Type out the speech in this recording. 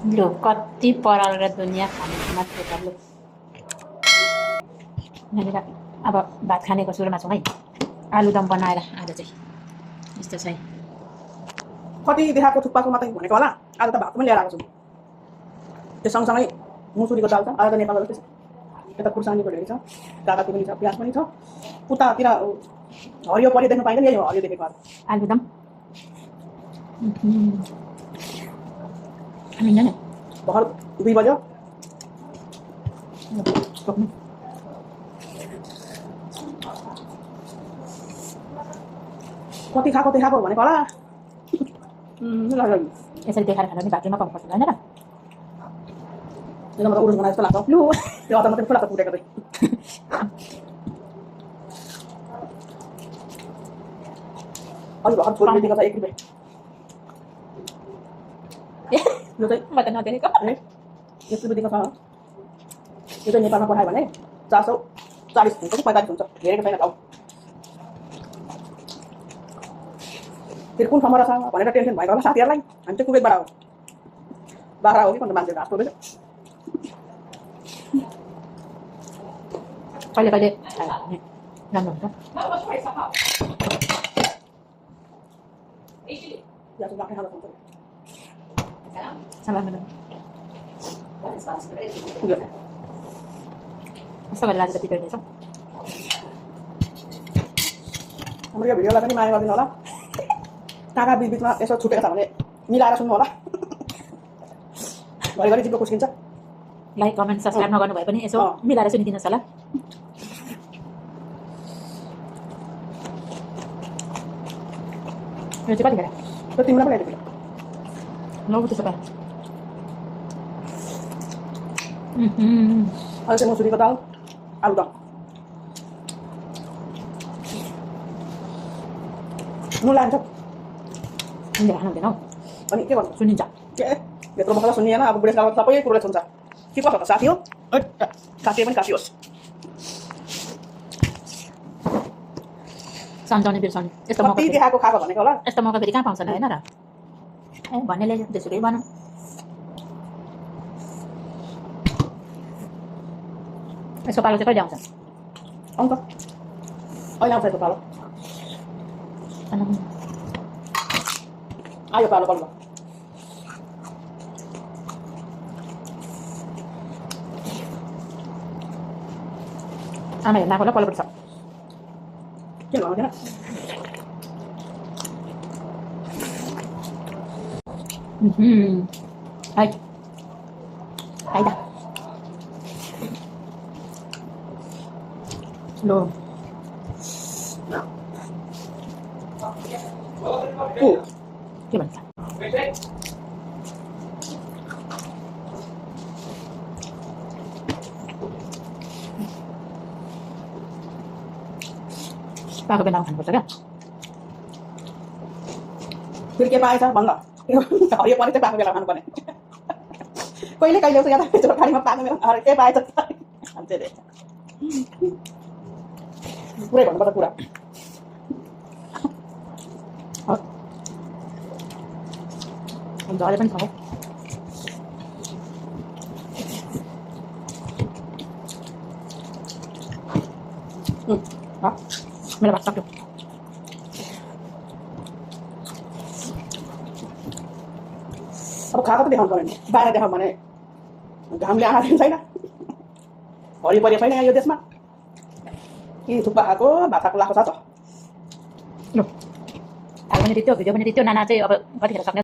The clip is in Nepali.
लु कति पराल र दुनियाँ खाने मात्र लु यहाँनिर अब भात खानेको सुरुमा छौँ है। आलुदम बनाएर आज चाहिँ यस्तो चाहिँ कति देखाएको थुक्पाको मात्रै भनेको होला। आज त भात पनि लिएर आएको छु। त्यो सँगसँगै मुसुरीको दाल छ। आज त नेपालको जस्तै छ। यता खुर्सानीको ढेरी छ, काकाती पनि छ, प्याज पनि छ। उतातिर हरियो परियो देख्नु पाइँदैन, यही हो हरियो देखेको आज। आलुदम मिल्दैन भर्खर 2 बज्यो। कति खाएको देखाएको भनेको होला। यसरी देखाएर खाँदा पनि बाथरुममा पाउनुपर्छ होइन र? त्यो त उरुस बनाए जस्तो लाग्छ। लु त्यो अचार मात्रै फुलाएको कुटेको चाहिँ अझ भर्खर छोरी दिएको छ 1 रुपियाँ। यो चाहिँ म त नदेखेको। 1 रुपियाँ दिएको छ। यो चाहिँ नेपालमा पठायो भने 440 हुन्छ कि 45 हुन्छ। हेरेको छैन भाउ। फेरि कुन ठाउँमा रहेछ भनेर टेन्सन भएको होला साथीहरूलाई। हामी चाहिँ कुवेतबाट हो। बाख्रा हो कि कोही मान्छे घाँस टोल्दैछ। कहिले कहिले राम्रो हुन्छ। यस्तो गरेर आज त बिग्रिँदैछ। हाम्रो यो भिडियोलाई पनि माया गरिदिनु होला। कहाँ बिचमा यसो छुटेको छ भने मिलाएर सुन्नु होला। घरिघरि जिब्रो खुस्किन्छ। लाइक कमेन्ट सब्सक्राइब नगर्नु भए पनि यसो मिलाएर सुनिदिनुहोस् होला। यो चाहिँ कतिखेर त्यो तिमीलाई पनि आइदियो। लौ त्यसो भए अहिले चाहिँ मुसुरीको दाल, आलुदम। नुन लान्छ सुनेर खानु हुँदैन हौ। अनि के भन्नु सुनिन्छ। के यत्रो मसला सुनिएन। अब बुढेसकालमा सबै कुरोले सुन्छ। के कसो त साथी हो। साथी पनि साथी होस्। सम्झाउने बिर्साउने यस्तो मौका कति देखाएको खाएको भनेको होला। यस्तो मौका फेरि कहाँ पाउँछ होइन र? ए भन्नेले त्यसुकै भनौँ। यसको पालो चाहिँ कहिले आउँछ? आउँछ अहिले आउँछ यसको पालो। आयो पालो पालो। आमा हेर्न आएको होला पल्लोपट्टि छ। के भन्नु थिएन। है है त लो के भन्छ? पाएको बेलामा खानुपर्छ क्या। फेरि के पाएछ भन्न। हरियो पनि चाहिँ पाएको बेला खानुपर्ने। कहिले कहिले आउँछ यहाँ त चोरखाडीमा पाएको बेला के पाएछ मान्छेले पुरै भन्नुपर्छ पुरा। झरे पनि खाऊ। मेरो भात सक्यो। अब खाएको त देखाउनु पऱ्यो नि। बाहिर देखाउँ भने घामले आँखा दिन्छ छैन। हरियो परियो छैन यहाँ यो देशमा। कि थुक्पा खाएको भात खाएको लाग्छ छ त। लु थाल पनि दित्यो भिडियो पनि दित्यो। नाना चाहिँ अब कतिखेर सक्ने